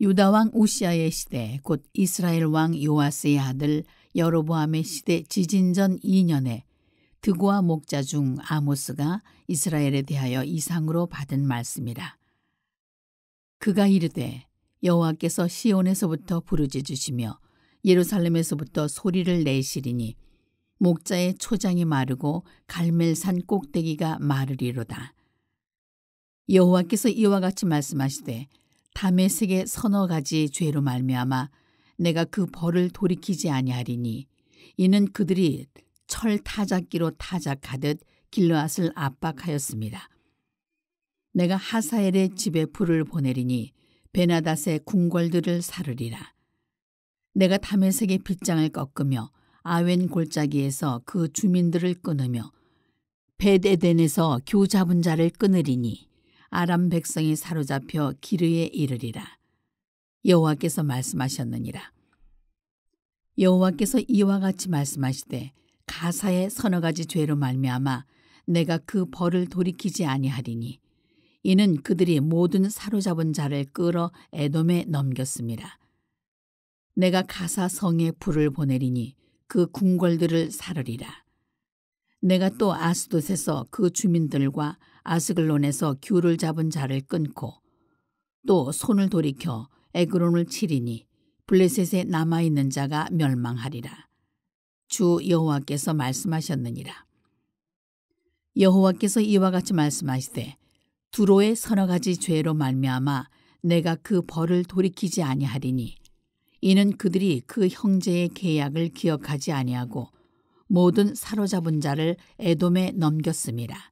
유다 왕 우시아의 시대 곧 이스라엘 왕 요아스의 아들 여로보암의 시대 지진전 2년에 드고와 목자 중 아모스가 이스라엘에 대하여 이상으로 받은 말씀이라. 그가 이르되 여호와께서 시온에서부터 부르짖으시며 예루살렘에서부터 소리를 내시리니 목자의 초장이 마르고 갈멜산 꼭대기가 마르리로다. 여호와께서 이와 같이 말씀하시되 다메섹의 서너 가지 죄로 말미암아 내가 그 벌을 돌이키지 아니하리니 이는 그들이 철 타작기로 타작하듯 길르앗을 압박하였습니다. 내가 하사엘의 집에 불을 보내리니 베나닷의 궁궐들을 사르리라. 내가 다메섹의 빗장을 꺾으며 아웬 골짜기에서 그 주민들을 끊으며 벳에덴에서 교 잡은 자를 끊으리니 아람 백성이 사로잡혀 기르에 이르리라. 여호와께서 말씀하셨느니라. 여호와께서 이와 같이 말씀하시되 가사의 서너 가지 죄로 말미암아 내가 그 벌을 돌이키지 아니하리니 이는 그들이 모든 사로잡은 자를 끌어 에돔에 넘겼습니다. 내가 가사 성에 불을 보내리니 그 궁궐들을 사르리라. 내가 또 아스돗에서 그 주민들과 아스글론에서 귤을 잡은 자를 끊고 또 손을 돌이켜 에그론을 치리니 블레셋에 남아있는 자가 멸망하리라. 주 여호와께서 말씀하셨느니라. 여호와께서 이와 같이 말씀하시되 두로의 서너 가지 죄로 말미암아 내가 그 벌을 돌이키지 아니하리니 이는 그들이 그 형제의 계약을 기억하지 아니하고 모든 사로잡은 자를 에돔에 넘겼음이라.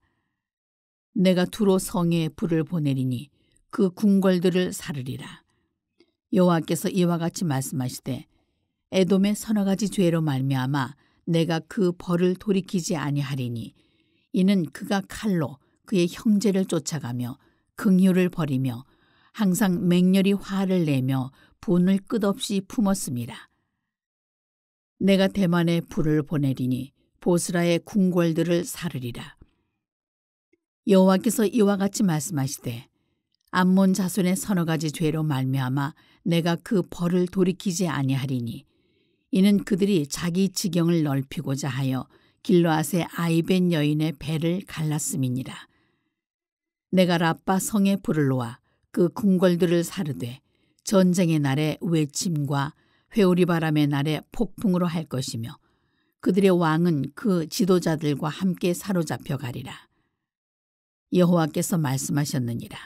내가 두로 성에 불을 보내리니 그 궁궐들을 사르리라. 여호와께서 이와 같이 말씀하시되 에돔의 서너 가지 죄로 말미암아 내가 그 벌을 돌이키지 아니하리니 이는 그가 칼로 그의 형제를 쫓아가며 긍휼을 버리며 항상 맹렬히 화를 내며 분을 끝없이 품었음이라. 내가 대만에 불을 보내리니 보스라의 궁궐들을 사르리라. 여호와께서 이와 같이 말씀하시되 암몬 자손의 서너 가지 죄로 말미암아 내가 그 벌을 돌이키지 아니하리니 이는 그들이 자기 지경을 넓히고자 하여 길르앗의 아이벤 여인의 배를 갈랐음이니라. 내가 라빠 성에 불을 놓아 그 궁궐들을 사르되 전쟁의 날에 외침과 회오리 바람의 날에 폭풍으로 할 것이며 그들의 왕은 그 지도자들과 함께 사로잡혀 가리라. 여호와께서 말씀하셨느니라.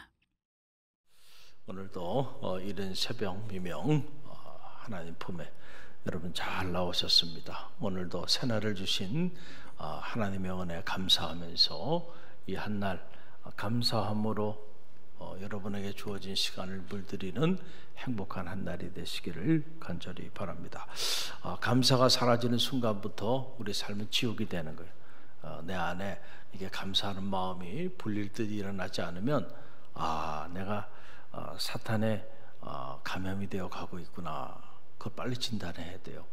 오늘도 이른 새벽 미명 하나님 품에 여러분 잘 나오셨습니다. 오늘도 새날을 주신 하나님의 은혜에 감사하면서 이 한날 감사함으로 여러분에게 주어진 시간을 물들이는 행복한 한날이 되시기를 간절히 바랍니다. 감사가 사라지는 순간부터 우리 삶은 지옥이 되는 거예요. 내 안에 이게 감사하는 마음이 불릴 듯 일어나지 않으면 내가 사탄의 감염이 되어 가고 있구나. 그걸 빨리 진단해야 돼요.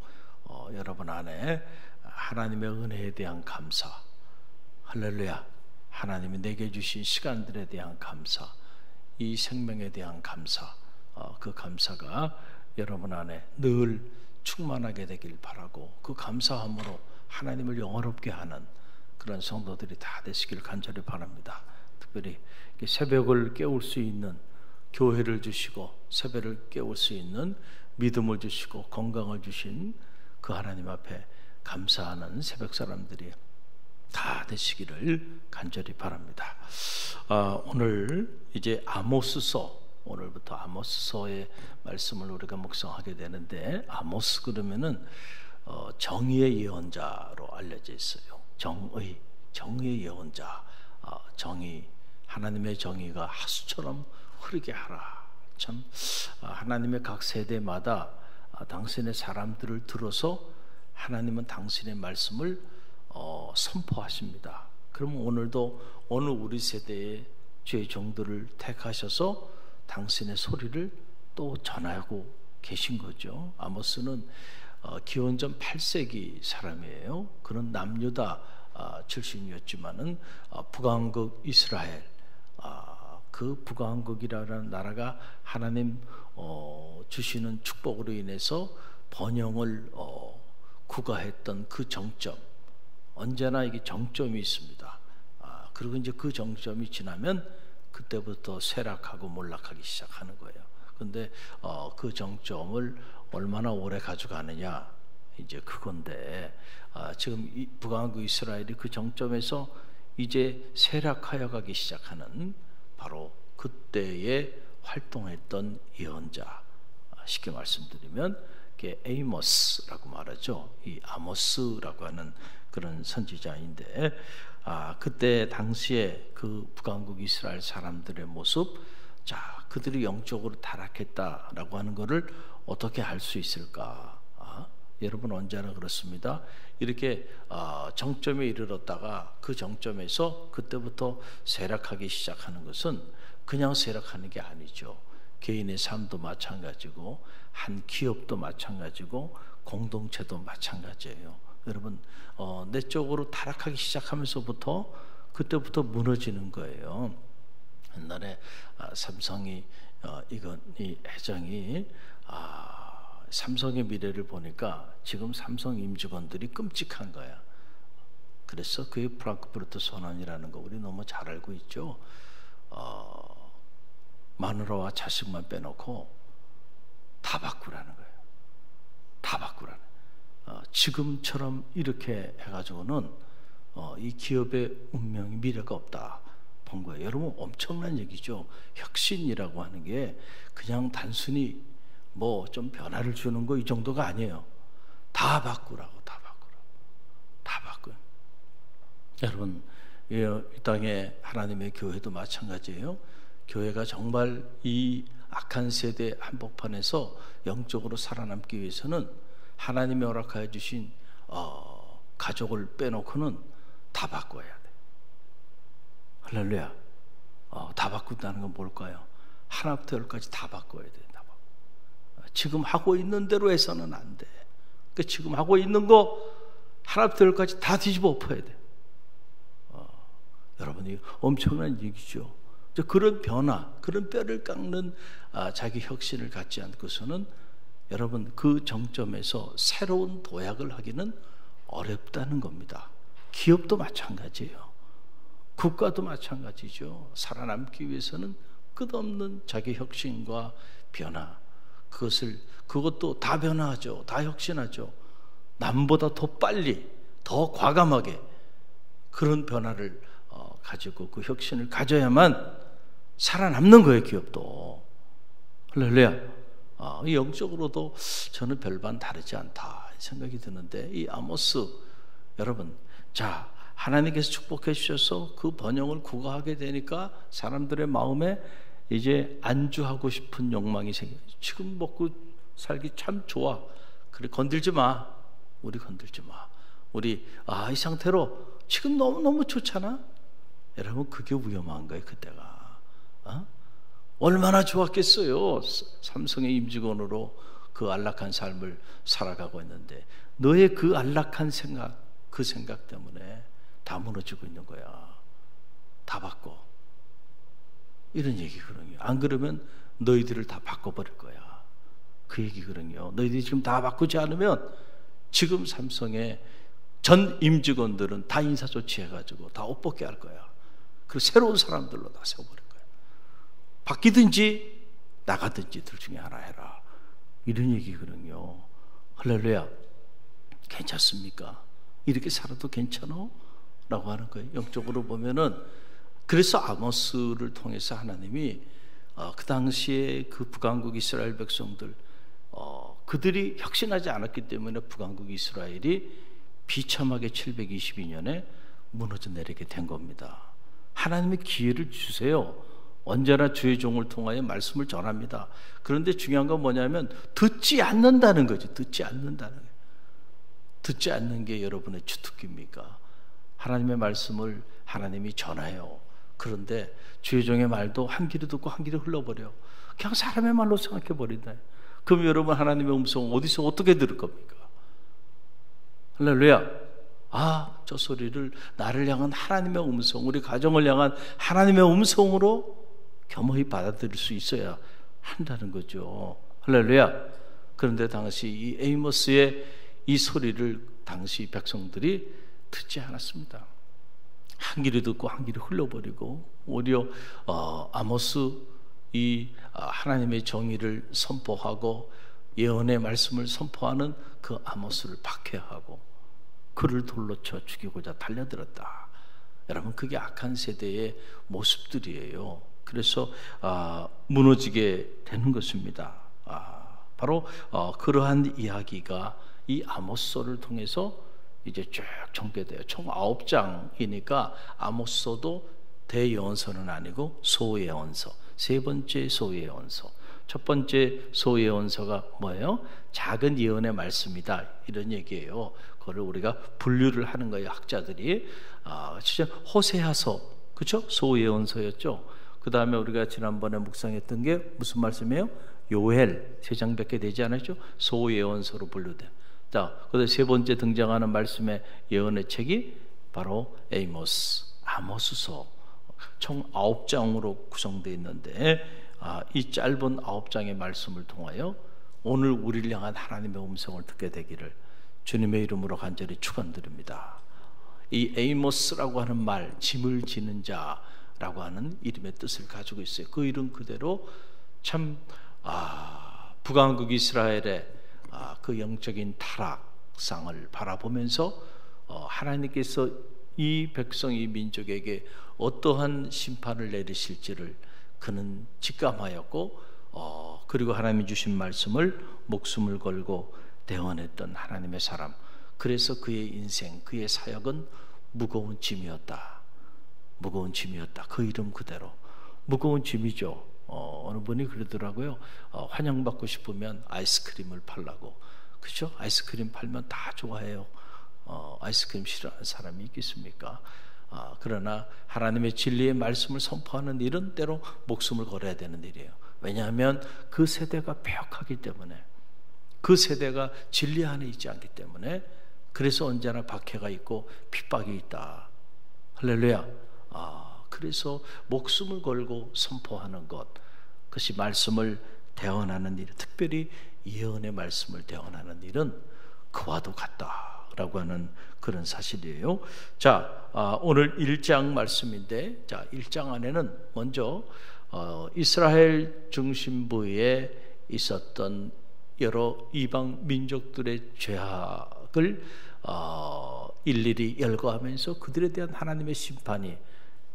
여러분 안에 하나님의 은혜에 대한 감사, 할렐루야, 하나님이 내게 주신 시간들에 대한 감사, 이 생명에 대한 감사, 그 감사가 여러분 안에 늘 충만하게 되길 바라고 그 감사함으로 하나님을 영화롭게 하는 그런 성도들이 다 되시길 간절히 바랍니다. 특별히 새벽을 깨울 수 있는 교회를 주시고 새벽을 깨울 수 있는 믿음을 주시고 건강을 주신 그 하나님 앞에 감사하는 새벽 사람들이 다 되시기를 간절히 바랍니다. 오늘 이제 아모스서, 오늘부터 아모스서의 말씀을 우리가 묵상하게 되는데, 아모스 그러면은 정의의 예언자로 알려져 있어요. 정의의 예언자, 정의, 하나님의 정의가 하수처럼 흐르게 하라. 참 하나님의 각 세대마다 당신의 사람들을 들어서 하나님은 당신의 말씀을 선포하십니다. 그럼 오늘도 어느 우리 세대의 죄의 종들을 택하셔서 당신의 소리를 또 전하고 계신 거죠. 아모스는 기원전 8세기 사람이에요. 그는 남유다 출신이었지만은 북왕국 이스라엘 그 북왕국이라는 나라가 하나님 주시는 축복으로 인해서 번영을 구가했던 그 정점, 언제나 이게 정점이 있습니다. 그리고 이제 그 정점이 지나면 그때부터 쇠락하고 몰락하기 시작하는 거예요. 근데 그 정점을 얼마나 오래 가져가느냐, 이제 그건데, 지금 이 북왕국 이스라엘이 그 정점에서 이제 쇠락하여 가기 시작하는 바로 그때에 활동했던 예언자, 쉽게 말씀드리면 에이모스라고 말하죠. 이 아모스라고 하는 그런 선지자인데, 그때 당시에 그 북왕국 이스라엘 사람들의 모습, 자, 그들이 영적으로 타락했다라고 하는 것을 어떻게 알 수 있을까? 여러분 언제나 그렇습니다. 이렇게 정점에 이르렀다가 그 정점에서 그때부터 쇠락하기 시작하는 것은 그냥 쇠락하는 게 아니죠. 개인의 삶도 마찬가지고, 한 기업도 마찬가지고, 공동체도 마찬가지예요. 여러분, 내적으로 타락하기 시작하면서부터 그때부터 무너지는 거예요. 옛날에 삼성이 이 회장이 삼성의 미래를 보니까 지금 삼성 임직원들이 끔찍한 거야. 그래서 그게 프랑크푸르트 선언이라는 거 우리 너무 잘 알고 있죠. 마누라와 자식만 빼놓고 다 바꾸라는 거예요. 다 바꾸라는. 지금처럼 이렇게 해가지고는 이 기업의 운명이 미래가 없다 본 거예요. 여러분 엄청난 얘기죠. 혁신이라고 하는 게 그냥 단순히 뭐 좀 변화를 주는 거 이 정도가 아니에요. 다 바꾸라고, 다 바꾸라고, 다 바꿔. 여러분, 이 땅에 하나님의 교회도 마찬가지예요. 교회가 정말 이 악한 세대 한복판에서 영적으로 살아남기 위해서는 하나님이 허락하여 주신 가족을 빼놓고는 다 바꿔야 돼. 할렐루야. 다 바꾼다는 건 뭘까요? 하나부터 열까지 다 바꿔야 돼. 다 바꿔. 지금 하고 있는 대로 해서는 안 돼. 그러니까 지금 하고 있는 거 하나부터 열까지 다 뒤집어 엎어야 돼. 여러분이 엄청난 얘기죠. 그런 변화, 그런 뼈를 깎는 자기 혁신을 갖지 않고서는 여러분 그 정점에서 새로운 도약을 하기는 어렵다는 겁니다. 기업도 마찬가지예요. 국가도 마찬가지죠. 살아남기 위해서는 끝없는 자기 혁신과 변화, 그것도 다 변화하죠. 다 혁신하죠. 남보다 더 빨리, 더 과감하게 그런 변화를 가지고 그 혁신을 가져야만 살아남는 거예요. 기업도. 할렐루야. 영적으로도 저는 별반 다르지 않다 생각이 드는데, 이 아모스 여러분, 자, 하나님께서 축복해 주셔서 그 번영을 구가하게 되니까 사람들의 마음에 이제 안주하고 싶은 욕망이 생겨요. 지금 먹고 살기 참 좋아. 그래, 건들지 마. 우리 건들지 마. 우리 이 상태로 지금 너무너무 좋잖아. 여러분, 그게 위험한 거예요. 그때가 얼마나 좋았겠어요. 삼성의 임직원으로 그 안락한 삶을 살아가고 있는데 너의 그 안락한 생각, 그 생각 때문에 다 무너지고 있는 거야. 다 바꿔. 이런 얘기거든요. 안 그러면 너희들을 다 바꿔버릴 거야. 그 얘기거든요. 너희들이 지금 다 바꾸지 않으면 지금 삼성의 전 임직원들은 다 인사조치해가지고 다 옷벗게 할 거야. 그리고 새로운 사람들로 다 세워버릴 거야. 바뀌든지 나가든지 둘 중에 하나 해라. 이런 얘기거든요. 할렐루야. 괜찮습니까? 이렇게 살아도 괜찮아? 라고 하는 거예요. 영적으로 보면은. 그래서 아모스를 통해서 하나님이 그 당시에 그 북왕국 이스라엘 백성들, 그들이 혁신하지 않았기 때문에 북왕국 이스라엘이 비참하게 722년에 무너져 내리게 된 겁니다. 하나님의 기회를 주세요. 언제나 주의 종을 통하여 말씀을 전합니다. 그런데 중요한 건 뭐냐면 듣지 않는다는 거죠. 듣지 않는다는 거예요. 듣지 않는 게 여러분의 주특기입니까? 하나님의 말씀을 하나님이 전해요. 그런데 주의 종의 말도 한 귀로 듣고 한 귀로 흘러버려. 그냥 사람의 말로 생각해 버린다. 그럼 여러분 하나님의 음성 어디서 어떻게 들을 겁니까? 할렐루야. 저 소리를 나를 향한 하나님의 음성, 우리 가정을 향한 하나님의 음성으로 겸허히 받아들일 수 있어야 한다는 거죠. 할렐루야. 그런데 당시 이 에이모스의 이 소리를 당시 백성들이 듣지 않았습니다. 한 귀로 듣고 한 귀로 흘려버리고 오히려 아모스 이 하나님의 정의를 선포하고 예언의 말씀을 선포하는 그 아모스를 박해하고 그를 돌로 쳐 죽이고자 달려들었다. 여러분, 그게 악한 세대의 모습들이에요. 그래서 무너지게 되는 것입니다. 바로 그러한 이야기가 이 아모스서를 통해서 이제 쭉 전개돼요. 총 9장이니까 아모스서도 대예언서는 아니고 소예언서, 세 번째 소예언서. 첫 번째 소예언서가 뭐예요? 작은 예언의 말씀이다, 이런 얘기예요. 그걸 우리가 분류를 하는 거예요, 학자들이. 진짜 호세아서, 그렇죠? 소예언서였죠. 그 다음에 우리가 지난번에 묵상했던 게 무슨 말씀이에요? 요엘, 3장밖에 되지 않았죠? 소예언서로 분류돼요. 자, 그다음 세 번째 등장하는 말씀의 예언의 책이 바로 아모스서. 총 9장으로 구성되어 있는데 이 짧은 9장의 말씀을 통하여 오늘 우리를 향한 하나님의 음성을 듣게 되기를 주님의 이름으로 간절히 축원드립니다. 이 에이모스라고 하는 말, 짐을 지는 자라고 하는 이름의 뜻을 가지고 있어요. 그 이름 그대로 참 북왕국 이스라엘의 그 영적인 타락상을 바라보면서 하나님께서 이 백성, 이 민족에게 어떠한 심판을 내리실지를 그는 직감하였고 그리고 하나님이 주신 말씀을 목숨을 걸고 대언했던 하나님의 사람. 그래서 그의 인생, 그의 사역은 무거운 짐이었다. 무거운 짐이었다. 그 이름 그대로 무거운 짐이죠. 어느 분이 그러더라고요. 환영받고 싶으면 아이스크림을 팔라고. 그죠? 아이스크림 팔면 다 좋아해요. 아이스크림 싫어하는 사람이 있겠습니까? 그러나 하나님의 진리의 말씀을 선포하는 일은 때로 목숨을 걸어야 되는 일이에요. 왜냐하면 그 세대가 패역하기 때문에, 그 세대가 진리 안에 있지 않기 때문에, 그래서 언제나 박해가 있고 핍박이 있다. 할렐루야. 그래서 목숨을 걸고 선포하는 것, 그것이 말씀을 대언하는 일, 특별히 예언의 말씀을 대언하는 일은 그와도 같다라고 하는 그런 사실이에요. 자, 오늘 1장 말씀인데, 자, 1장 안에는 먼저 이스라엘 중심부에 있었던 여러 이방 민족들의 죄악을 일일이 열거하면서 그들에 대한 하나님의 심판이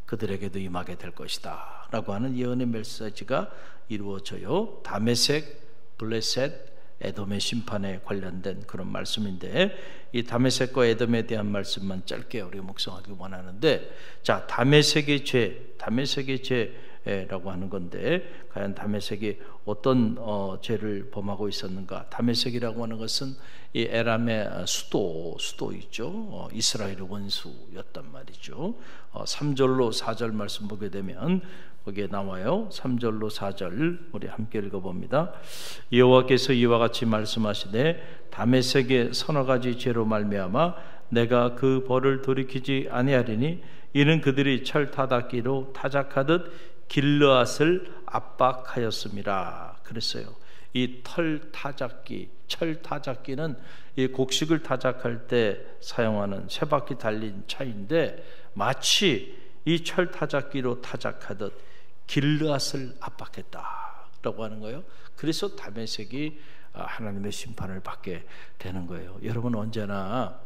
그들에게도 임하게 될 것이다 라고 하는 예언의 메시지가 이루어져요. 다메섹, 블레셋, 에돔의 심판에 관련된 그런 말씀인데, 이 다메섹과 에돔에 대한 말씀만 짧게 우리가 묵상하기 원하는데, 자, 다메섹의 죄라고 하는 건데, 과연 다메섹이 어떤 죄를 범하고 있었는가? 다메섹이라고 하는 것은 이 에람의 수도 있죠. 이스라엘의 원수였단 말이죠. 3절로 4절 말씀 보게 되면 거기에 나와요. 3절로 4절 우리 함께 읽어봅니다. 여호와께서 이와 같이 말씀하시되 다메섹의 서너 가지 죄로 말미암아 내가 그 벌을 돌이키지 아니하리니 이는 그들이 철 타닥기로 타작하듯 길르앗을 압박하였습니다. 그랬어요. 이 철 타작기는 이 곡식을 타작할 때 사용하는 세 바퀴 달린 차인데, 마치 이 철 타작기로 타작하듯 길르앗을 압박했다라고 하는 거예요. 그래서 다메섹이 하나님의 심판을 받게 되는 거예요. 여러분, 언제나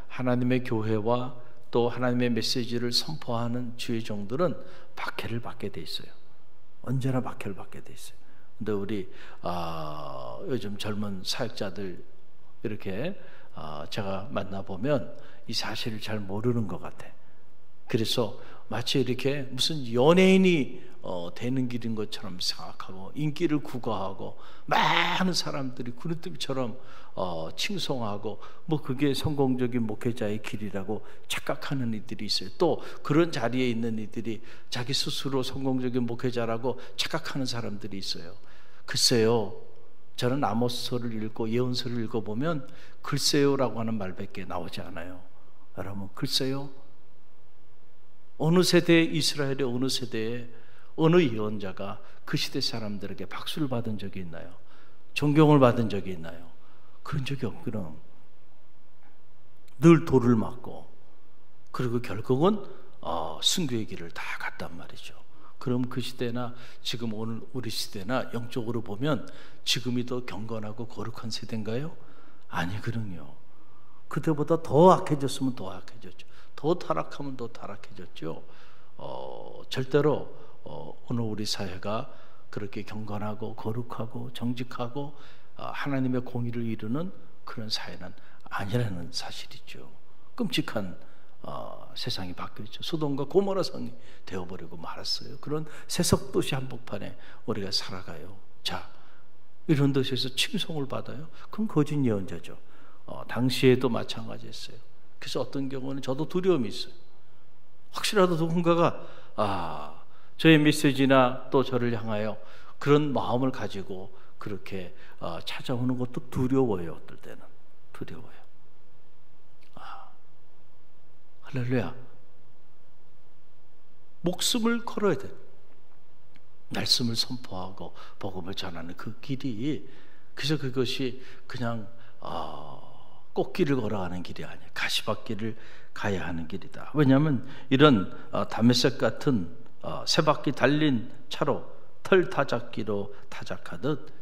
하나님의 교회와 또 하나님의 메시지를 선포하는 주의 종들은 박해를 받게 돼 있어요. 언제나 박해를 받게 돼 있어요. 근데 우리 요즘 젊은 사역자들 이렇게 제가 만나보면 이 사실을 잘 모르는 것 같아. 그래서 마치 이렇게 무슨 연예인이 되는 길인 것처럼 생각하고 인기를 구가하고 많은 사람들이 구름뜨기처럼 칭송하고 뭐 그게 성공적인 목회자의 길이라고 착각하는 이들이 있어요. 또 그런 자리에 있는 이들이 자기 스스로 성공적인 목회자라고 착각하는 사람들이 있어요. 글쎄요, 저는 아모스서를 읽고 예언서를 읽어보면 글쎄요라고 하는 말밖에 나오지 않아요. 여러분, 글쎄요, 어느 세대에, 이스라엘의 어느 세대에 어느 예언자가 그 시대 사람들에게 박수를 받은 적이 있나요? 존경을 받은 적이 있나요? 그런 적이 없거든. 늘 돌을 맞고, 그리고 결국은 승교의 길을 다 갔단 말이죠. 그럼 그 시대나 지금 오늘 우리 시대나 영적으로 보면 지금이 더 경건하고 거룩한 세대인가요? 아니거든요. 그때보다 더 악해졌으면 더 악해졌죠. 더 타락하면 더 타락해졌죠. 절대로 오늘 우리 사회가 그렇게 경건하고 거룩하고 정직하고 하나님의 공의를 이루는 그런 사회는 아니라는 사실이죠. 끔찍한 세상이 바뀌었죠. 소돔과 고모라 성이 되어버리고 말았어요. 그런 세속도시 한복판에 우리가 살아가요. 자, 이런 도시에서 칭송을 받아요? 그럼 거짓 예언자죠. 당시에도 마찬가지였어요. 그래서 어떤 경우는 저도 두려움이 있어요. 혹시라도 누군가가 저의 메시지나 또 저를 향하여 그런 마음을 가지고 그렇게 찾아오는 것도 두려워요. 어떨 때는 두려워요. 할렐루야. 목숨을 걸어야 돼. 말씀을 선포하고 복음을 전하는 그 길이, 그래서 그것이 그냥 꽃길을 걸어가는 길이 아니야. 가시밭길을 가야 하는 길이다. 왜냐하면 이런 다메섹 같은 세 바퀴 달린 차로 털 타작기로 타작하듯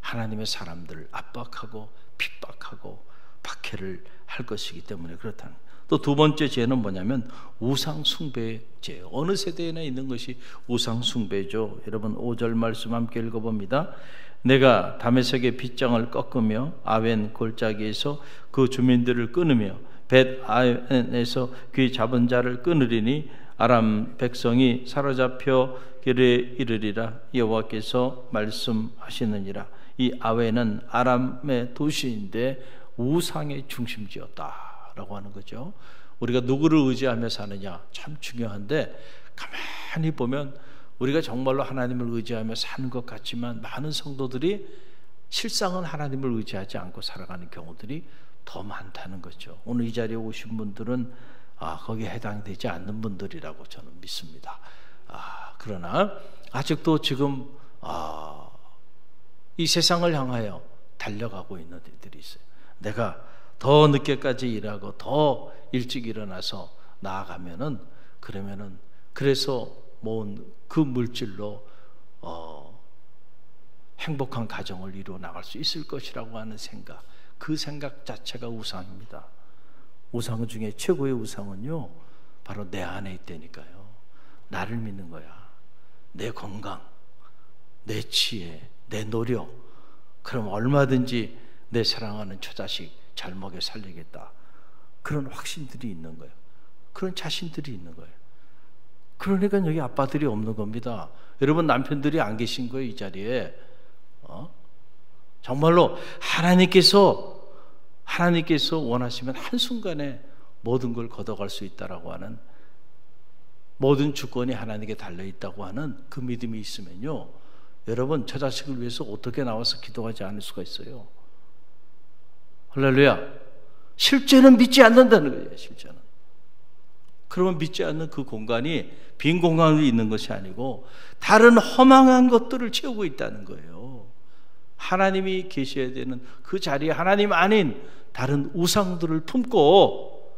하나님의 사람들을 압박하고 핍박하고 박해를 할 것이기 때문에 그렇다는. 또 두 번째 죄는 뭐냐면 우상 숭배의 죄. 어느 세대에나 있는 것이 우상 숭배죠. 여러분 5절 말씀 함께 읽어봅니다. 내가 다메섹의 빗장을 꺾으며 아웬 골짜기에서 그 주민들을 끊으며 벳 아웬에서 귀 잡은 자를 끊으리니 아람 백성이 사로잡혀 길에 이르리라. 여호와께서 말씀하시느니라. 이 아웬은 아람의 도시인데 우상의 중심지였다 라고 하는 거죠. 우리가 누구를 의지하며 사느냐 참 중요한데, 가만히 보면 우리가 정말로 하나님을 의지하며 사는 것 같지만 많은 성도들이 실상은 하나님을 의지하지 않고 살아가는 경우들이 더 많다는 거죠. 오늘 이 자리에 오신 분들은 거기에 해당되지 않는 분들이라고 저는 믿습니다. 그러나 아직도 지금 이 세상을 향하여 달려가고 있는 이들이 있어요. 내가 더 늦게까지 일하고 더 일찍 일어나서 나아가면은, 그러면은 그래서 모은 그 물질로 행복한 가정을 이루어 나갈 수 있을 것이라고 하는 생각, 그 생각 자체가 우상입니다. 우상 중에 최고의 우상은요 바로 내 안에 있다니까요. 나를 믿는 거야. 내 건강, 내 지혜, 내 노력, 그럼 얼마든지 내 사랑하는 처자식 잘 먹여 살리겠다. 그런 확신들이 있는 거예요. 그런 자신들이 있는 거예요. 그러니까 여기 아빠들이 없는 겁니다. 여러분 남편들이 안 계신 거예요. 이 자리에. 정말로 하나님께서 원하시면 한순간에 모든 걸 걷어갈 수 있다라고 하는, 모든 주권이 하나님께 달려있다고 하는 그 믿음이 있으면요, 여러분 저 자식을 위해서 어떻게 나와서 기도하지 않을 수가 있어요. 할렐루야. 실제는 믿지 않는다는 거예요. 실제는. 그러면 믿지 않는 그 공간이 빈 공간이 있는 것이 아니고 다른 허망한 것들을 채우고 있다는 거예요. 하나님이 계셔야 되는 그 자리에 하나님 아닌 다른 우상들을 품고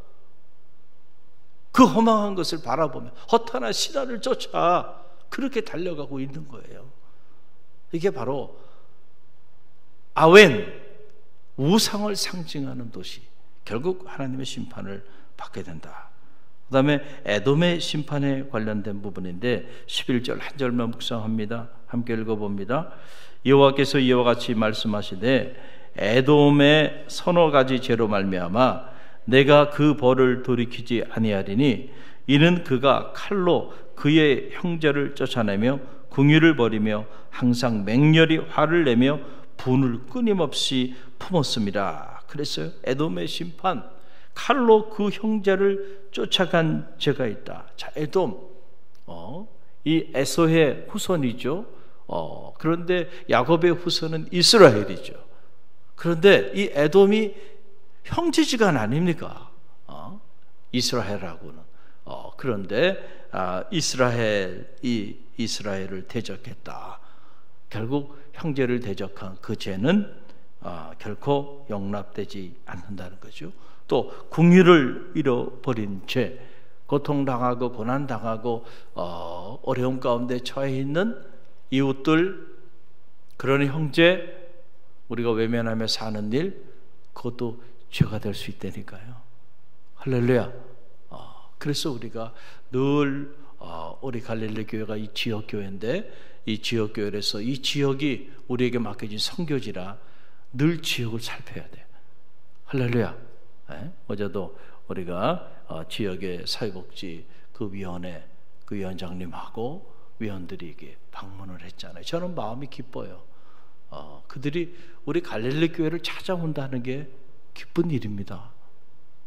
그 허망한 것을 바라보며 허탄한 신화를 쫓아 그렇게 달려가고 있는 거예요. 이게 바로 아웬, 우상을 상징하는 도시, 결국 하나님의 심판을 받게 된다. 그 다음에 에돔의 심판에 관련된 부분인데 11절 한 절만 묵상합니다. 함께 읽어봅니다. 여호와께서 이와 같이 말씀하시되 에돔의 서너 가지 죄로 말미암아 내가 그 벌을 돌이키지 아니하리니 이는 그가 칼로 그의 형제를 쫓아내며 궁유를 벌이며 항상 맹렬히 화를 내며 분을 끊임없이 품었습니다. 그랬어요. 에돔의 심판, 칼로 그 형제를 쫓아간 죄가 있다. 자, 에돔, 이 에서의 후손이죠. 그런데 야곱의 후손은 이스라엘이죠. 그런데 이 에돔이 형제지간 아닙니까? 이스라엘하고는. 그런데 이스라엘을 대적했다. 결국 형제를 대적한 그 죄는 결코 용납되지 않는다는 거죠. 또 궁유를 잃어버린 죄, 고통당하고 고난당하고 어려움 가운데 처해 있는 이웃들, 그런 형제 우리가 외면하며 사는 일, 그것도 죄가 될 수 있다니까요. 할렐루야. 그래서 우리가 늘 우리 갈릴리 교회가 이 지역 교회인데, 이 지역 교회에서 이 지역이 우리에게 맡겨진 선교지라 늘 지역을 살펴야 돼요. 할렐루야. 어제도 우리가 지역의 사회복지 그 위원회 그 위원장님하고 위원들에게 방문을 했잖아요. 저는 마음이 기뻐요. 그들이 우리 갈릴리 교회를 찾아온다는 게 기쁜 일입니다.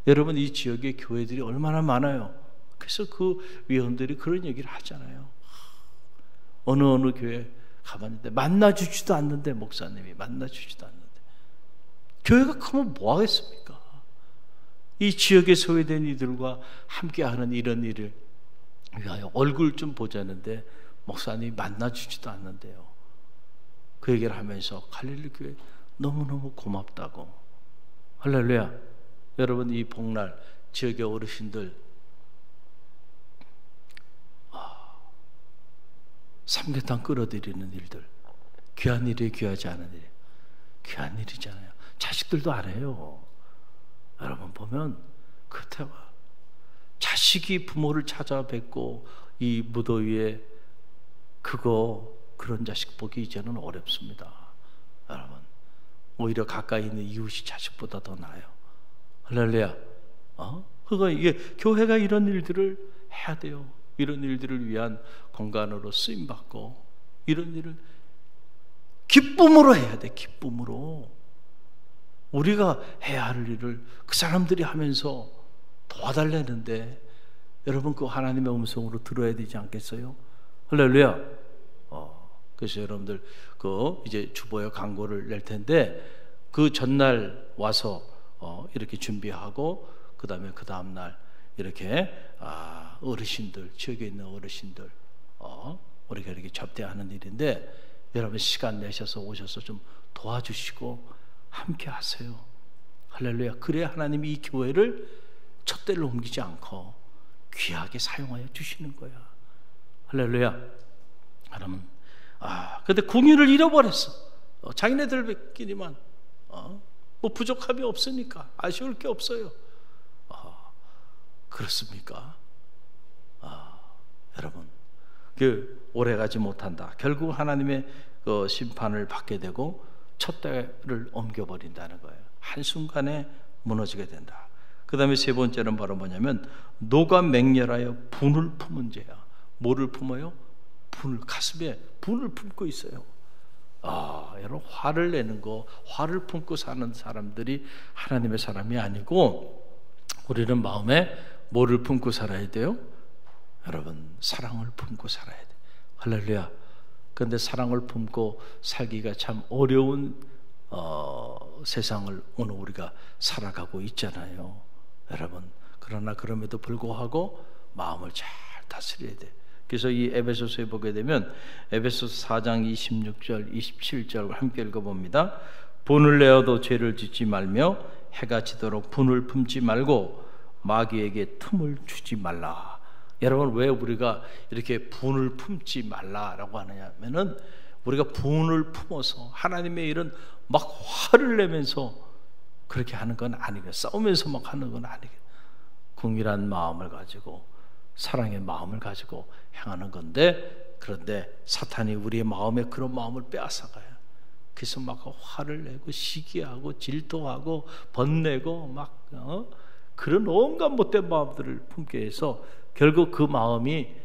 여러분, 이 지역의 교회들이 얼마나 많아요. 그래서 그 위원들이 그런 얘기를 하잖아요. 어느 교회 가봤는데 만나주지도 않는데, 목사님이 만나주지도 않는데, 교회가 크면 뭐 하겠습니까? 이 지역에 소외된 이들과 함께하는 이런 일을 위하여 얼굴 좀 보자는데 목사님이 만나주지도 않는데요. 그 얘기를 하면서 갈릴리 교회 너무너무 고맙다고. 할렐루야. 여러분, 이 복날 지역의 어르신들 삼계탕 끌어들이는 일들, 귀한 일이 귀하지 않은 일, 귀한 일이잖아요. 자식들도 안 해요. 여러분 보면 그때와 자식이 부모를 찾아뵙고 이 무더위에 그런 자식 보기 이제는 어렵습니다. 여러분, 오히려 가까이 있는 이웃이 자식보다 더 나아요. 할렐루야. 그러니까 이게 교회가 이런 일들을 해야 돼요. 이런 일들을 위한 공간으로 쓰임 받고, 이런 일을 기쁨으로 해야 돼. 기쁨으로. 우리가 해야 할 일을 그 사람들이 하면서 도와달라는데, 여러분 그 하나님의 음성으로 들어야 되지 않겠어요? 할렐루야. 그래서 여러분들 이제 주보에 광고를 낼 텐데, 그 전날 와서 이렇게 준비하고, 그 다음 날 이렇게 어르신들, 지역에 있는 어르신들 우리가 이렇게 접대하는 일인데, 여러분 시간 내셔서 오셔서 좀 도와주시고 함께 하세요. 할렐루야. 그래야 하나님이 이 교회를 촛대를 옮기지 않고 귀하게 사용하여 주시는 거야. 할렐루야. 여러분, 근데 궁유를 잃어버렸어. 자기네들끼리만 뭐 부족함이 없으니까 아쉬울 게 없어요. 그렇습니까? 여러분, 오래가지 못한다. 결국 하나님의 심판을 받게 되고 촛대를 옮겨버린다는 거예요. 한순간에 무너지게 된다. 그 다음에 세 번째는 바로 뭐냐면, 노가 맹렬하여 분을 품은 죄야. 뭐를 품어요? 분을, 가슴에 분을 품고 있어요. 여러분, 화를 내는 거, 화를 품고 사는 사람들이 하나님의 사람이 아니고, 우리는 마음에 뭐를 품고 살아야 돼요? 여러분, 사랑을 품고 살아야 돼. 할렐루야. 그런데 사랑을 품고 살기가 참 어려운 세상을 오늘 우리가 살아가고 있잖아요. 여러분, 그러나 그럼에도 불구하고 마음을 잘 다스려야 돼. 그래서 이 에베소서에 보게 되면 에베소서 4장 26절 27절 함께 읽어봅니다. 분을 내어도 죄를 짓지 말며 해가 지도록 분을 품지 말고 마귀에게 틈을 주지 말라. 여러분, 왜 우리가 이렇게 분을 품지 말라라고 하느냐면은, 우리가 분을 품어서 하나님의 일은 막 화를 내면서 그렇게 하는 건 아니고, 싸우면서 막 하는 건 아니고, 궁일한 마음을 가지고 사랑의 마음을 가지고 행하는 건데, 그런데 사탄이 우리의 마음에 그런 마음을 빼앗아가요. 그래서 막 화를 내고 시기하고 질투하고 번내고 막 그런 온갖 못된 마음들을 품게 해서 결국 그 마음이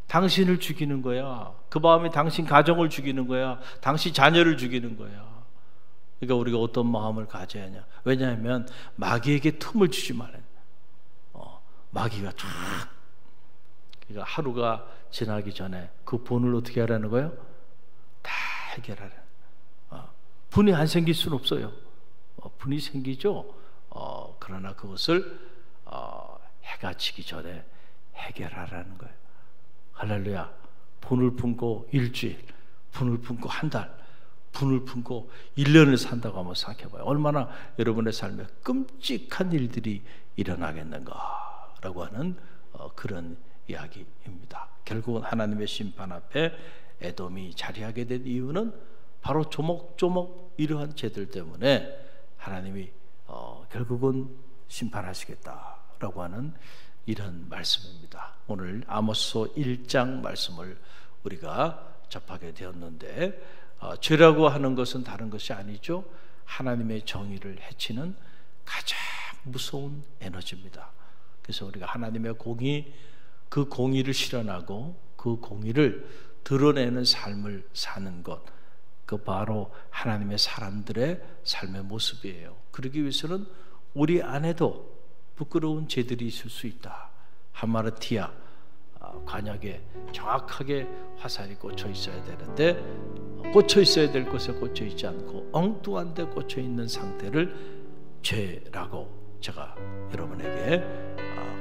당신을 죽이는 거야. 그 마음이 당신 가정을 죽이는 거야. 당신 자녀를 죽이는 거야. 그러니까 우리가 어떤 마음을 가져야 하냐. 왜냐하면 마귀에게 틈을 주지 말아요. 마귀가 쫙, 그러니까 하루가 지나기 전에 그 분을 어떻게 하라는 거예요? 다 해결하라. 분이 안 생길 수는 없어요. 분이 생기죠. 그러나 그것을 해가 지기 전에 해결하라는 거예요. 할렐루야. 분을 품고 일주일, 분을 품고 한 달, 분을 품고 1년을 산다고 한번 생각해봐요. 얼마나 여러분의 삶에 끔찍한 일들이 일어나겠는가라고 하는 그런 이야기입니다. 결국은 하나님의 심판 앞에 에돔이 자리하게 된 이유는 바로 조목조목 이러한 죄들 때문에 하나님이 결국은 심판하시겠다라고 하는 이런 말씀입니다. 오늘 아모스서 1장 말씀을 우리가 접하게 되었는데, 죄라고 하는 것은 다른 것이 아니죠. 하나님의 정의를 해치는 가장 무서운 에너지입니다. 그래서 우리가 하나님의 공의, 그 공의를 실현하고 그 공의를 드러내는 삶을 사는 것, 그 바로 하나님의 사람들의 삶의 모습이에요. 그러기 위해서는 우리 안에도 부끄러운 죄들이 있을 수 있다. 하마르티아 관역에 정확하게 화살이 꽂혀 있어야 되는데, 꽂혀 있어야 될 곳에 꽂혀 있지 않고 엉뚱한 데 꽂혀 있는 상태를 죄라고 제가 여러분에게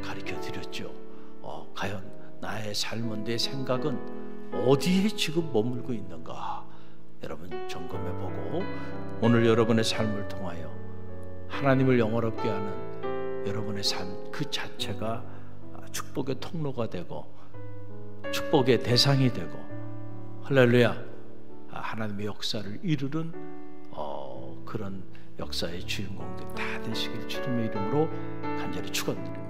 가르쳐 드렸죠. 과연 나의 삶은, 내 생각은 어디에 지금 머물고 있는가? 여러분 점검해 보고, 오늘 여러분의 삶을 통하여 하나님을 영화롭게 하는 여러분의 삶 그 자체가 축복의 통로가 되고 축복의 대상이 되고, 할렐루야, 하나님의 역사를 이루는 그런 역사의 주인공들 다 되시길 주님의 이름으로 간절히 축원드립니다.